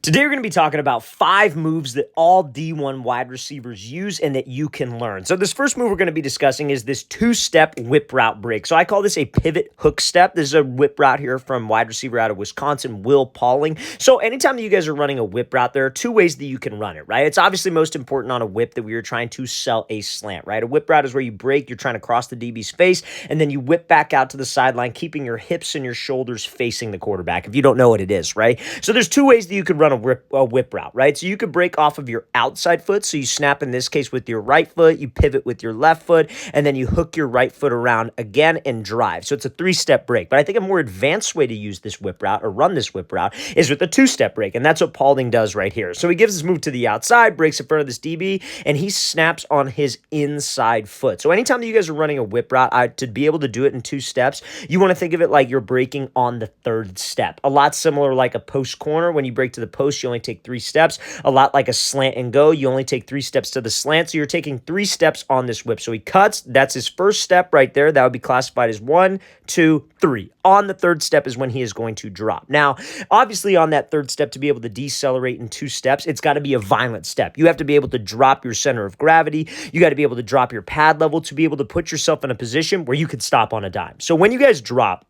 Today, we're going to be talking about 5 moves that all D1 wide receivers use and that you can learn. So this first move we're going to be discussing is this 2-step whip route break. So I call this a pivot hook step. This is a whip route here from wide receiver out of Wisconsin, Will Pauling. So anytime that you guys are running a whip route, there are 2 ways that you can run it, right? It's obviously most important on a whip that we are trying to sell a slant, right? A whip route is where you break, you're trying to cross the DB's face, and then you whip back out to the sideline, keeping your hips and your shoulders facing the quarterback, if you don't know what it is, right? So there's 2 ways that you could run a whip route, right? So you could break off of your outside foot. So you snap in this case with your right foot, you pivot with your left foot, and then you hook your right foot around again and drive. So it's a 3-step break. But I think a more advanced way to use this whip route or run this whip route is with a 2-step break. And that's what Paulding does right here. So he gives this move to the outside, breaks in front of this DB, and he snaps on his inside foot. So anytime that you guys are running a whip route, to be able to do it in 2 steps, you want to think of it like you're breaking on the 3rd step. A lot similar like a post corner. When you break to the post, you only take 3 steps. A lot like a slant and go, you only take 3 steps to the slant. So you're taking 3 steps on this whip. So he cuts. That's his first step right there. That would be classified as 1, 2, 3. On the 3rd step is when he is going to drop. Now, obviously on that 3rd step, to be able to decelerate in 2 steps, it's got to be a violent step. You have to be able to drop your center of gravity. You got to be able to drop your pad level to be able to put yourself in a position where you could stop on a dime. So when you guys drop,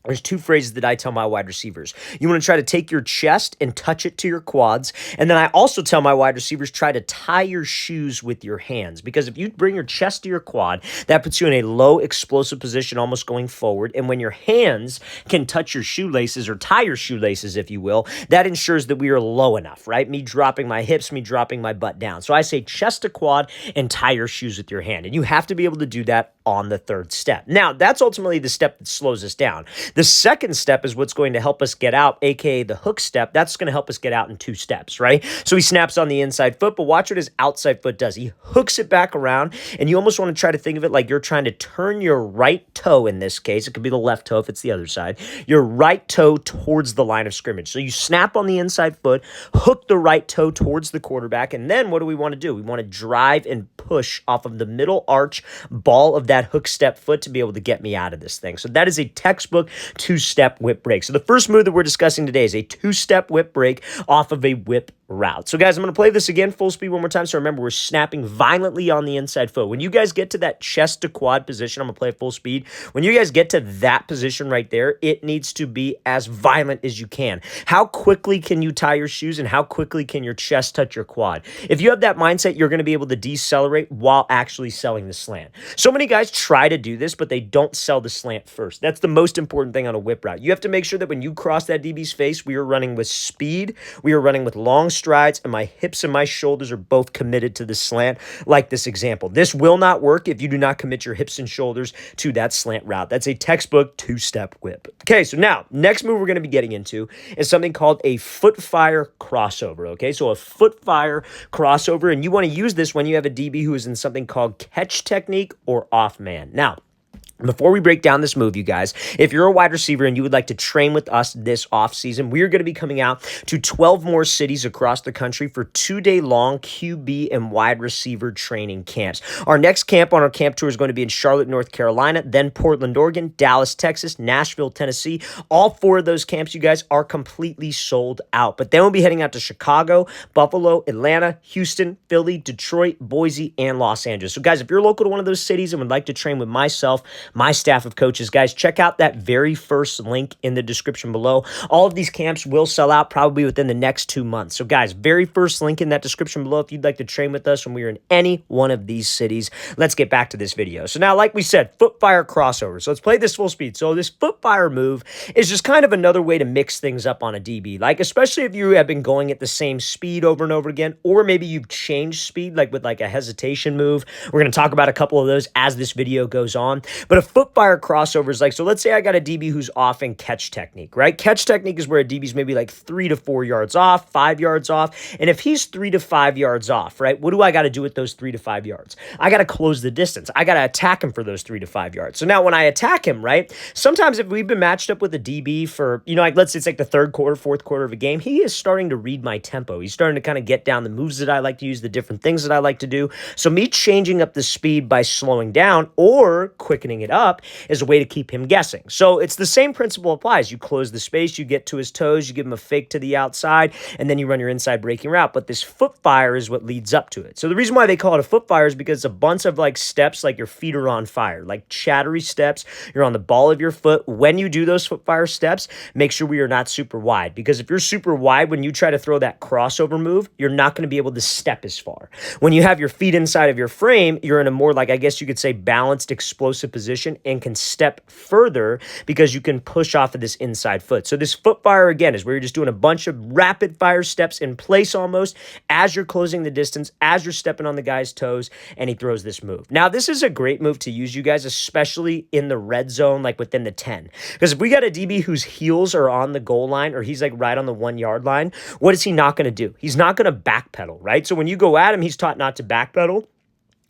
there's 2 phrases that I tell my wide receivers. You want to try to take your chest and touch it to your quads. And then I also tell my wide receivers, try to tie your shoes with your hands. Because if you bring your chest to your quad, that puts you in a low explosive position, almost going forward. And when your hands can touch your shoelaces or tie your shoelaces, if you will, that ensures that we are low enough, right? Me dropping my hips, me dropping my butt down. So I say chest to quad and tie your shoes with your hand. And you have to be able to do that on the 3rd step. Now, that's ultimately the step that slows us down. The 2nd step is what's going to help us get out, aka the hook step. That's going to help us get out in 2 steps, right? So he snaps on the inside foot, but watch what his outside foot does. He hooks it back around, and you almost want to try to think of it like you're trying to turn your right toe, in this case, it could be the left toe if it's the other side, your right toe towards the line of scrimmage. So you snap on the inside foot, hook the right toe towards the quarterback, and then what do we want to do? We want to drive and push off of the middle arch ball of that hook step foot to be able to get me out of this thing. So that is a textbook 2-step whip break. So the first move that we're discussing today is a 2-step whip break off of a whip route. So guys, I'm going to play this again full speed one more time. So remember, we're snapping violently on the inside foot. When you guys get to that chest to quad position, I'm going to play it full speed. When you guys get to that position right there, it needs to be as violent as you can. How quickly can you tie your shoes and how quickly can your chest touch your quad? If you have that mindset, you're going to be able to decelerate while actually selling the slant. So many guys try to do this, but they don't sell the slant first. That's the most important thing on a whip route. You have to make sure that when you cross that DB's face, we are running with speed, we are running with long strides, and my hips and my shoulders are both committed to the slant, like this example. This will not work if you do not commit your hips and shoulders to that slant route. That's a textbook 2-step whip. Okay, so now, next move we're going to be getting into is something called a Footfire Crossover, okay? So a Footfire Crossover, and you want to use this when you have a DB who is in something called catch technique or off man. Now, before we break down this move, you guys, if you're a wide receiver and you would like to train with us this offseason, we're going to be coming out to 12 more cities across the country for 2-day-long QB and wide receiver training camps. Our next camp on our camp tour is going to be in Charlotte, North Carolina, then Portland, Oregon, Dallas, Texas, Nashville, Tennessee. All 4 of those camps, you guys, are completely sold out. But then we'll be heading out to Chicago, Buffalo, Atlanta, Houston, Philly, Detroit, Boise, and Los Angeles. So, guys, if you're local to one of those cities and would like to train with myself, my staff of coaches, guys, check out that very first link in the description below. All of these camps will sell out probably within the next 2 months. So guys, very first link in that description below if you'd like to train with us when we are in any one of these cities. Let's get back to this video. So now, like we said, Footfire Crossover. So let's play this full speed. So this Footfire move is just kind of another way to mix things up on a DB. Like, especially if you have been going at the same speed over and over again, or maybe you've changed speed, like with like a hesitation move. We're going to talk about a couple of those as this video goes on. But a Footfire Crossover is like, so let's say I got a DB who's off in catch technique, right? Catch technique is where a DB's maybe like 3 to 4 yards off, 5 yards off. And if he's 3 to 5 yards off, right, what do I got to do with those 3 to 5 yards? I got to close the distance. I got to attack him for those 3 to 5 yards. So now when I attack him, right, sometimes if we've been matched up with a DB for, you know, like let's say it's like the 3rd quarter, 4th quarter of a game, he is starting to read my tempo. He's starting to kind of get down the moves that I like to use, the different things that I like to do. So me changing up the speed by slowing down or quickening it it up as a way to keep him guessing. So it's the same principle applies. You close the space, you get to his toes, you give him a fake to the outside, and then you run your inside breaking route. But this foot fire is what leads up to it. So the reason why they call it a foot fire is because it's a bunch of like steps, like your feet are on fire, like chattery steps. You're on the ball of your foot. When you do those foot fire steps, make sure we are not super wide, because if you're super wide, when you try to throw that crossover move, you're not going to be able to step as far. When you have your feet inside of your frame, you're in a more, like, I guess you could say, balanced, explosive position and can step further because you can push off of this inside foot. So this foot fire, again, is where you're just doing a bunch of rapid fire steps in place almost as you're closing the distance, as you're stepping on the guy's toes, and he throws this move. Now, this is a great move to use, you guys, especially in the red zone, like within the 10. Because if we got a DB whose heels are on the goal line, or he's like right on the 1 yard line, what is he not going to do? He's not going to backpedal, right? So when you go at him, he's taught not to backpedal.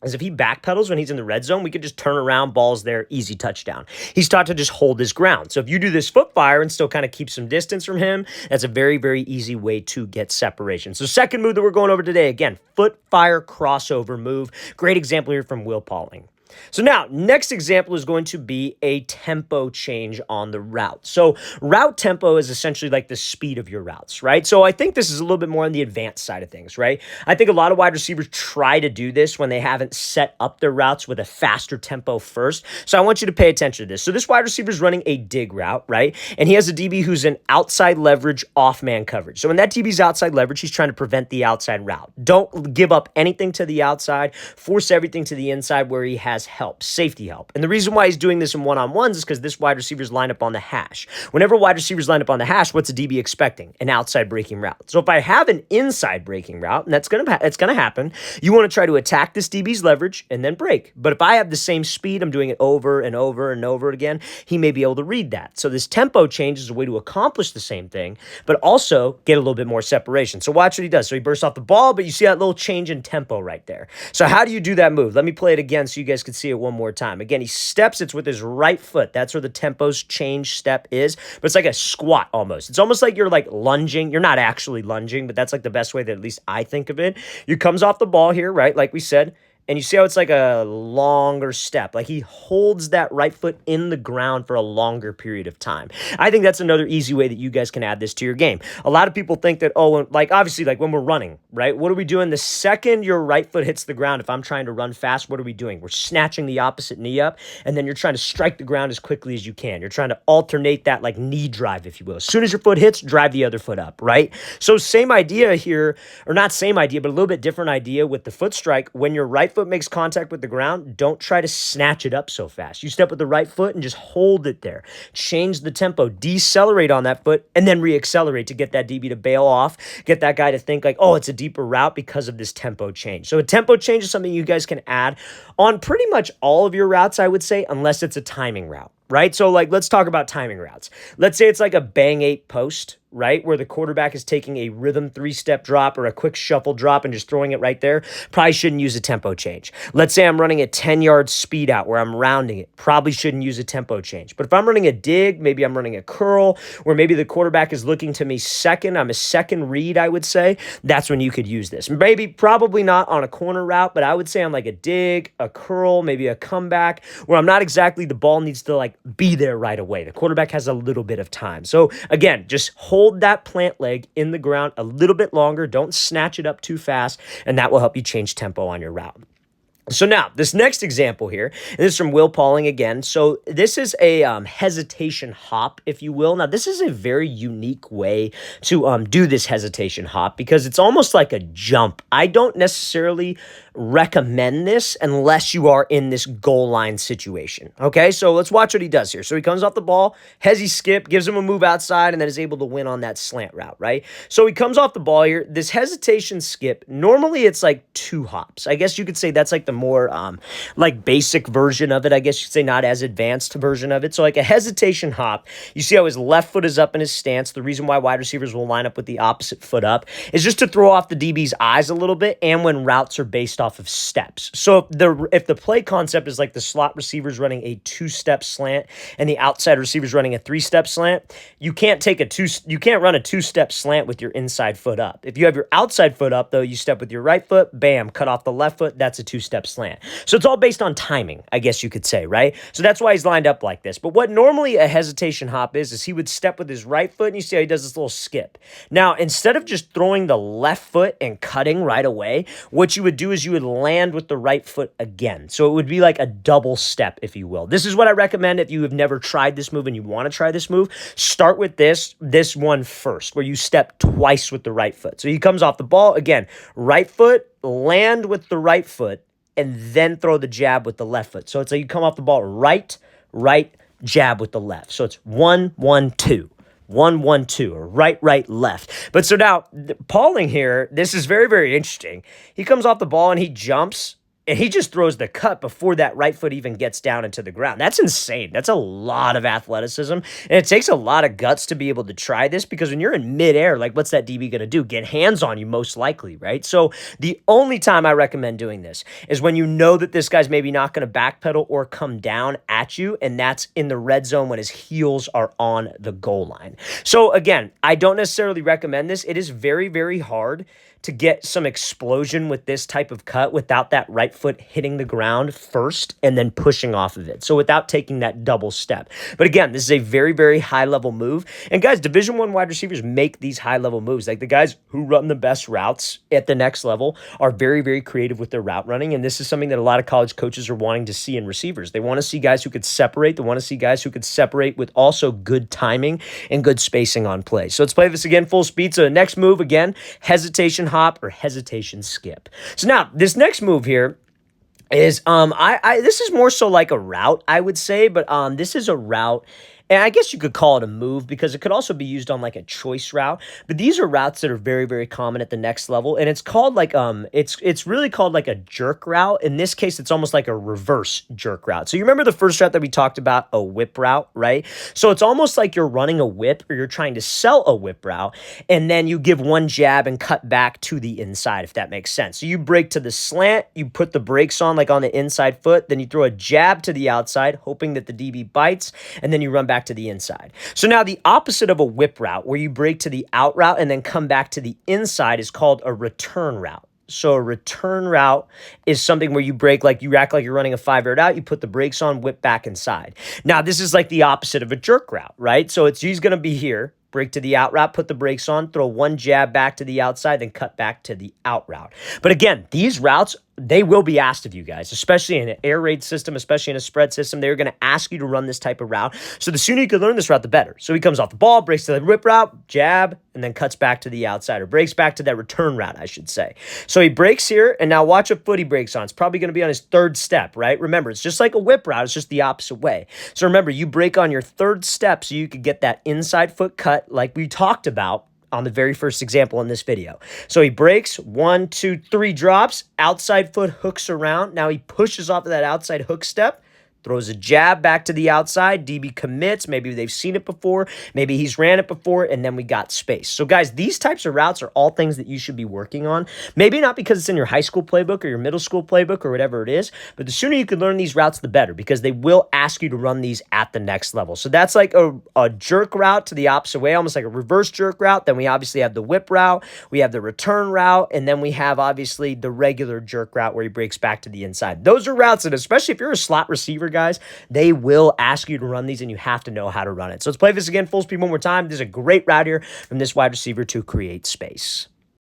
As if he backpedals when he's in the red zone, we could just turn around, balls there, easy touchdown. He's taught to just hold his ground. So if you do this foot fire and still kind of keep some distance from him, that's a very, very easy way to get separation. So second move that we're going over today, again, foot fire crossover move. Great example here from Will Pauling. So now, next example is going to be a tempo change on the route. So route tempo is essentially like the speed of your routes, right? So I think this is a little bit more on the advanced side of things, right? I think a lot of wide receivers try to do this when they haven't set up their routes with a faster tempo first. So I want you to pay attention to this. So this wide receiver is running a dig route, right? And he has a DB who's in outside leverage, off-man coverage. So when that DB's outside leverage, he's trying to prevent the outside route. Don't give up anything to the outside. Force everything to the inside where he has help, safety help. And the reason why he's doing this in one-on-ones is because this wide receiver's line up on the hash. Whenever wide receivers line up on the hash, what's a DB expecting? An outside breaking route. So if I have an inside breaking route, and that's gonna happen, you want to try to attack this DB's leverage and then break. But if I have the same speed, I'm doing it over and over and over again, he may be able to read that. So this tempo change is a way to accomplish the same thing, but also get a little bit more separation. So watch what he does. So he bursts off the ball, but you see that little change in tempo right there. So how do you do that move? Let me play it again so you guys can see it one more time. Again, he steps, it's with his right foot. That's where the tempo's change step is, but it's like a squat almost. It's almost like you're like lunging. You're not actually lunging, but that's like the best way that at least I think of it. You comes off the ball here, right? Like we said, and you see how it's like a longer step. Like he holds that right foot in the ground for a longer period of time. I think that's another easy way that you guys can add this to your game. A lot of people think that, oh, like obviously like when we're running, right? What are we doing? The second your right foot hits the ground, if I'm trying to run fast, what are we doing? We're snatching the opposite knee up, and then you're trying to strike the ground as quickly as you can. You're trying to alternate that like knee drive, if you will. As soon as your foot hits, drive the other foot up, right? So same idea here, or not same idea, but a little bit different idea with the foot strike. When your right foot makes contact with the ground, don't try to snatch it up so fast. You step with the right foot and just hold it there. Change the tempo, decelerate on that foot, and then reaccelerate to get that DB to bail off, get that guy to think like, oh, it's a deeper route because of this tempo change. So a tempo change is something you guys can add on pretty much all of your routes, I would say, unless it's a timing route, right? So like, let's talk about timing routes. Let's say it's like a bang 8 post, right? Where the quarterback is taking a rhythm 3-step drop or a quick shuffle drop and just throwing it right there. Probably shouldn't use a tempo change. Let's say I'm running a 10-yard speed out where I'm rounding it. Probably shouldn't use a tempo change. But if I'm running a dig, maybe I'm running a curl, where maybe the quarterback is looking to me second, I'm a second read, I would say, that's when you could use this. Maybe probably not on a corner route, but I would say on like a dig, a curl, maybe a comeback, where I'm not exactly, the ball needs to like be there right away. The quarterback has a little bit of time. So again, just hold that plant leg in the ground a little bit longer. Don't snatch it up too fast, and that will help you change tempo on your route. So now, this next example here, and this is from Will Pauling again. So this is a hesitation hop, if you will. Now, this is a very unique way to do this hesitation hop because it's almost like a jump. I don't necessarily recommend this unless you are in this goal line situation. Okay, so let's watch what he does here. So he comes off the ball, hezzy skip, gives him a move outside, and then is able to win on that slant route, right? So he comes off the ball here. This hesitation skip, normally it's like 2 hops. I guess you could say that's like the more like basic version of it. I guess you could say not as advanced version of it. So like a hesitation hop, you see how his left foot is up in his stance. The reason why wide receivers will line up with the opposite foot up is just to throw off the DB's eyes a little bit, and when routes are based off of steps. So if the play concept is like the slot receiver's running a 2-step slant and the outside receiver's running a 3-step slant, you can't run a 2-step slant with your inside foot up. If you have your outside foot up, though, you step with your right foot, bam, cut off the left foot, that's a 2-step slant. So it's all based on timing, I guess you could say, right? So that's why he's lined up like this. But what normally a hesitation hop is he would step with his right foot, and you see how he does this little skip. Now, instead of just throwing the left foot and cutting right away, what you would do is you would land with the right foot again. So it would be like a double step, if you will. This is what I recommend if you have never tried this move and you want to try this move. Start with this one first, where you step twice with the right foot. So he comes off the ball, again, right foot, land with the right foot, and then throw the jab with the left foot. So it's like you come off the ball right, jab with the left. So it's 1, 1, 2. 1, 1, 2, or right, left. But so now, Pauling here, this is very, very interesting. He comes off the ball and he jumps, and he just throws the cut before that right foot even gets down into the ground. That's insane. That's a lot of athleticism, and it takes a lot of guts to be able to try this, because when you're in midair, like, what's that DB going to do? Get hands on you, most likely, right? So the only time I recommend doing this is when you know that this guy's maybe not going to backpedal or come down at you, and that's in the red zone when his heels are on the goal line. So again, I don't necessarily recommend this. It is very, very hard to get some explosion with this type of cut without that right foot hitting the ground first and then pushing off of it. So without taking that double step. But again, this is a very, very high level move. And guys, Division I wide receivers make these high level moves. Like the guys who run the best routes at the next level are very, very creative with their route running. And this is something that a lot of college coaches are wanting to see in receivers. They want to see guys who could separate. They want to see guys who could separate with also good timing and good spacing on play. So let's play this again full speed. So the next move, again, hesitation hop or hesitation skip. So now this next move here is this is more so like a route, I would say, but this is a route. And I guess you could call it a move, because it could also be used on like a choice route. But these are routes that are very, very common at the next level. And it's called like, it's really called like a jerk route. In this case, it's almost like a reverse jerk route. So you remember the first route that we talked about, a whip route, right? So it's almost like you're running a whip, or you're trying to sell a whip route. And then you give one jab and cut back to the inside, if that makes sense. So you break to the slant, you put the brakes on like on the inside foot, then you throw a jab to the outside, hoping that the DB bites, and then you run back to the inside. So now the opposite of a whip route, where you break to the out route and then come back to the inside, is called a return route. So a return route is something where you break, like you act like you're running a 5-yard out, you put the brakes on, whip back inside. Now this is like the opposite of a jerk route, right? So he's going to be here, break to the out route, put the brakes on, throw one jab back to the outside, then cut back to the out route. But again, these routes, they will be asked of you guys, especially in an air raid system, especially in a spread system. They're going to ask you to run this type of route. So the sooner you can learn this route, the better. So he comes off the ball, breaks to the whip route, jab, and then cuts back to the outside, or breaks back to that return route, I should say. So he breaks here, and now watch what foot he breaks on. It's probably going to be on his third step, right? Remember, it's just like a whip route. It's just the opposite way. So remember, you break on your third step so you could get that inside foot cut like we talked about on the very first example in this video. So he breaks, 1, 2, 3 drops, outside foot hooks around. Now he pushes off of that outside hook step, throws a jab back to the outside, DB commits, maybe they've seen it before, maybe he's ran it before, and then we got space. So guys, these types of routes are all things that you should be working on. Maybe not because it's in your high school playbook or your middle school playbook or whatever it is, but the sooner you can learn these routes, the better, because they will ask you to run these at the next level. So that's like a jerk route to the opposite way, almost like a reverse jerk route. Then we obviously have the whip route, we have the return route, and then we have obviously the regular jerk route where he breaks back to the inside. Those are routes that, especially if you're a slot receiver, guys, they will ask you to run these, and you have to know how to run it. So let's play this again full speed one more time. This is a great route here from this wide receiver to create space.